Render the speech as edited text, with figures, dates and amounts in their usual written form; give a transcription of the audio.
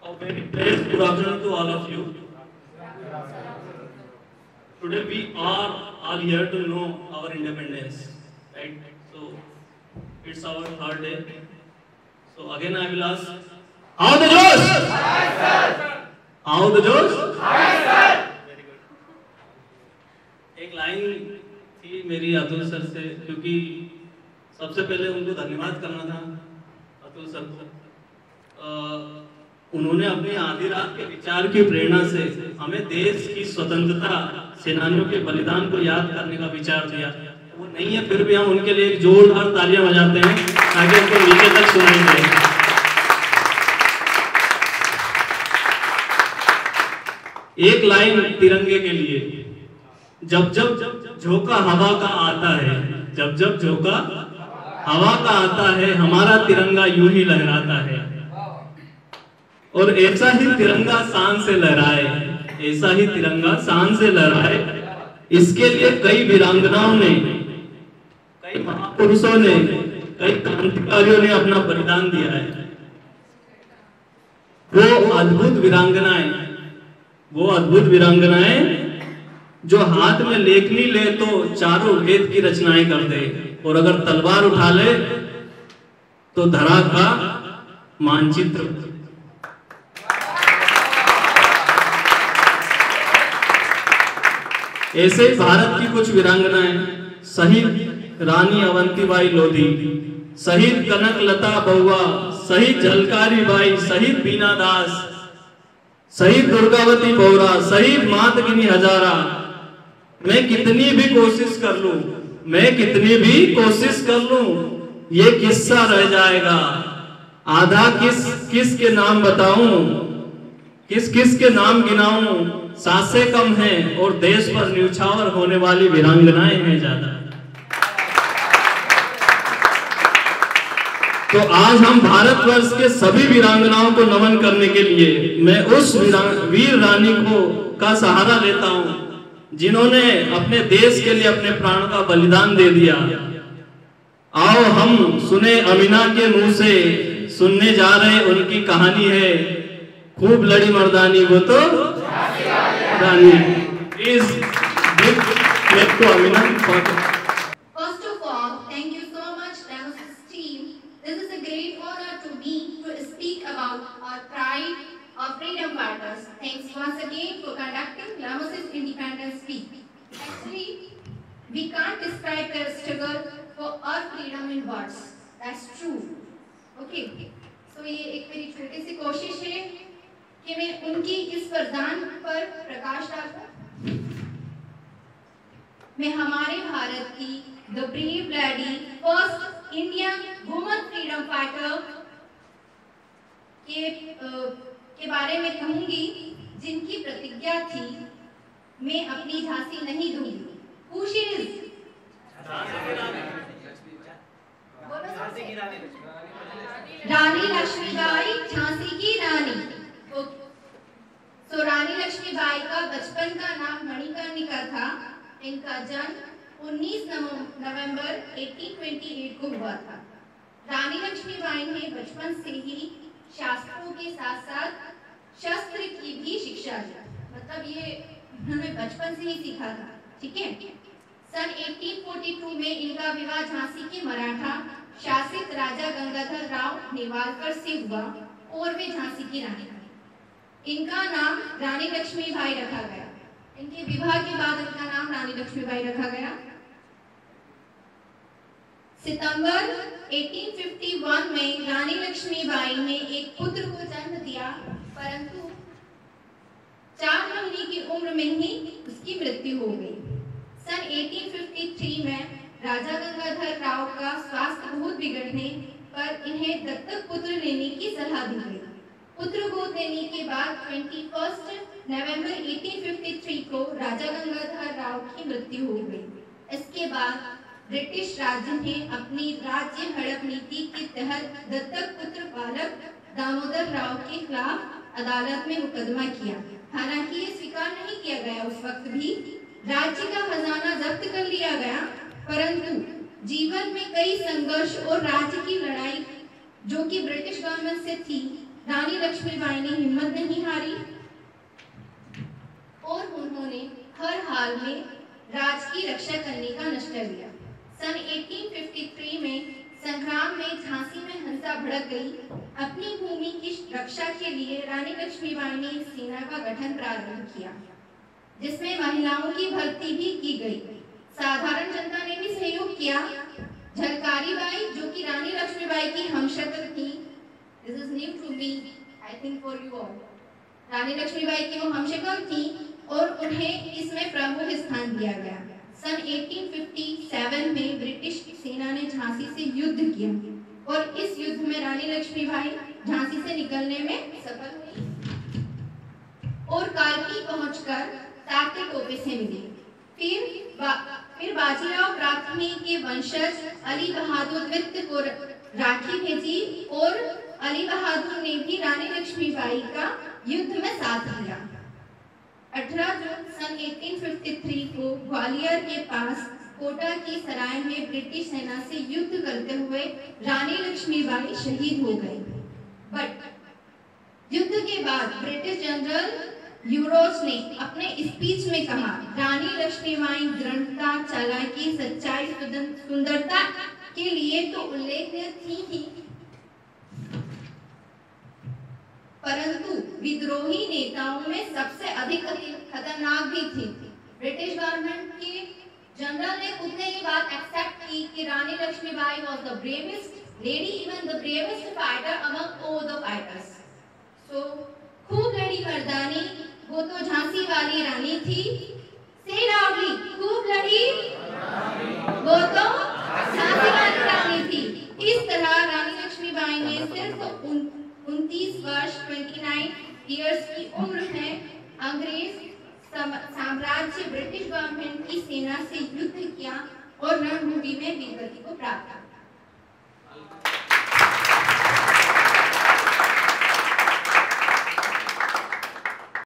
A very good afternoon to all of you. Today we are all here to know our independence, right? So it's our third day. So again I will ask, how the Josh? How the Josh? Very good. एक line थी मेरी Atul sir से, क्योंकि सबसे पहले उनको धन्यवाद करना था अतुल सर को। उन्होंने अपनी आधी रात के विचार की प्रेरणा से हमें देश की स्वतंत्रता सेनानियों के बलिदान को याद करने का विचार दिया। वो नहीं है, फिर भी हम उनके लिए जोरदार तालियां बजाते हैं ताकि उनको नीचे तक सुनाई दे। एक लाइन तिरंगे के लिए, जब जब झोंका हवा का आता है, जब जब झोंका हवा का आता है, हमारा तिरंगा यूं ही लहराता है। और ऐसा ही तिरंगा शान से लहराए, ऐसा ही तिरंगा शान से लहराए। इसके लिए कई वीरांगनाओं ने, कई महापुरुषों ने, कई क्रांतिकारियों ने अपना बलिदान दिया है। वो अद्भुत वीरांगनाएं जो हाथ में लेखनी ले तो चारों वेद की रचनाएं कर दे, और अगर तलवार उठा ले तो धरा का मानचित्र। ऐसे भारत की कुछ वीरांगनाएं, शहीद रानी अवंतीबाई लोधी, शहीद कनकलता बउआ, शहीद झलकारी बाई, शहीद बीना दास, शहीद दुर्गावती बोरा, शहीद मातगिनी हजारा। मैं कितनी भी कोशिश कर लूं, ये किस्सा रह जाएगा। आधा किस के नाम बताऊं, किस के नाम गिनाऊं। सांसें कम हैं और देश पर न्यौछावर होने वाली वीरांगनाएं हैं ज्यादा। तो आज हम भारतवर्ष के सभी वीरांगनाओं को नमन करने के लिए मैं उस वीर रानी का सहारा लेता हूं जिन्होंने अपने देश के लिए अपने प्राण का बलिदान दे दिया। आओ हम सुने अमीना के मुंह से, सुनने जा रहे उनकी कहानी है, खूब लड़ी मर्दानी वो तो रानी। Please give to Amina. First of all, thank you so much, Ramosis team. This is a great honor to me to speak about our pride, our freedom fighters. Thanks once again for conducting Ramosis Independence Week. Actually, we can't describe their struggle for our freedom in words. That's true. Okay. So ये एक मेरी छोटी सी कोशिश है कि मैं उनकी इस वरदान पर प्रकाश डालूं। मैं हमारे भारत की the brave lady, first Indian woman freedom fighter के बारे में कहूंगी, जिनकी प्रतिज्ञा थी, मैं अपनी झांसी नहीं दूंगी। Who she is? रानी लक्ष्मीबाई, झांसी की रानी। तो रानी लक्ष्मीबाई का बचपन का नाम मणिकर्णिका था। इनका जन्म 19 नवंबर 1828 को हुआ था। रानी लक्ष्मीबाई ने बचपन से ही शास्त्रों के साथ साथ शस्त्र की भी शिक्षा ली, मतलब ये उन्होंने बचपन से ही सीखा था। ठीक है। सन 1842 में इनका विवाह झांसी के मराठा शासित राजा गंगाधर राव नेवालकर से हुआ और वे झांसी की रानी बनी। इनका नाम रानी लक्ष्मीबाई रखा गया। इनके विवाह के बाद इनका नाम रानी लक्ष्मीबाई रखा गया। सितंबर 1851 में रानी लक्ष्मीबाई ने एक पुत्र को जन्म दिया, परंतु 4 महीने की उम्र में ही उसकी मृत्यु हो गई। सन 1853 में राजा गंगाधर राव का स्वास्थ्य बहुत बिगड़ने पर इन्हें दत्तक पुत्र लेने की सलाह दी गई। पुत्र गोद लेने के बाद 21 नवंबर 1853 को राजा गंगाधर राव की मृत्यु हो गई। इसके बाद ब्रिटिश राज्य ने अपनी राज्य हड़प नीति के तहत दत्तक पुत्र बालक दामोदर राव के खिलाफ अदालत में मुकदमा किया। हालांकि ये स्वीकार नहीं किया गया, उस वक्त भी राज्य का खजाना जब्त कर लिया गया, परंतु जीवन में कई संघर्ष और राज्य की लड़ाई जो कि ब्रिटिश गवर्नमेंट से थी, रानी लक्ष्मीबाई ने हिम्मत नहीं हारी और उन्होंने हर हाल में राज की रक्षा करने का निश्चय लिया। सन 1853 में संग्राम में झांसी में हिंसा भड़क गई। अपनी भूमि की रक्षा के लिए रानी लक्ष्मीबाई ने एक सेना का गठन प्रारंभ किया, जिसमें महिलाओं की भर्ती भी की गई। साधारण जनता ने भी सहयोग किया। झलकारी बाई, जो कि रानी लक्ष्मीबाई की हमशक्ल थी, this is new to me, I think for you all, Rani Lakshmibai की वो हमशक्ल थी और उन्हें इसमें प्रमुख स्थान दिया गया। सन 1857 में ब्रिटिश सेना ने झांसी से युद्ध किया और इस युद्ध में रानी लक्ष्मीबाई झांसी से निकलने में सफल हुई और कालपी पहुंचकर ताकते टोपे से मिली। फिर बाजीराव प्राथमी के वंशज अली बहादुर द्वितीय को राखी भेजी और अली बहादुर ने भी रानी लक्ष्मीबाई का युद्ध में साथ दिया। 18 जून सन 1853 को ग्वालियर के पास कोटा की सराय में ब्रिटिश सेना से युद्ध करते हुए रानी लक्ष्मीबाई शहीद हो गई। बट युद्ध के बाद ब्रिटिश जनरल यूरोज ने अपने स्पीच में कहा, रानी लक्ष्मीबाई दृढ़ता, चालाकी, सच्चाई, सुंदरता के लिए तो उल्लेखनीय थी ही, परंतु विद्रोही नेताओं में सबसे अधिक खतरनाक भी थी। ब्रिटिश गवर्नमेंट के जनरल ने खुद ने ये बात एक्सेप्ट की कि Rani Lakshmibai was the bravest lady, even the bravest fighter among all the fighters. So खूब लड़ी मर्दानी, वो तो झांसी वाली रानी थी। से लाउडली, खूब लड़ी, वो तो झांसी वाली रानी थी। इस तरह रानी लक्ष्मीबाई ने सिर्फ 29 वर्ष 29 इयर्स की उम्र में अंग्रेज साम्राज्य ब्रिटिश गवर्नमेंट की सेना से युद्ध किया और रणभूमि में वीरगति को प्राप्त किया।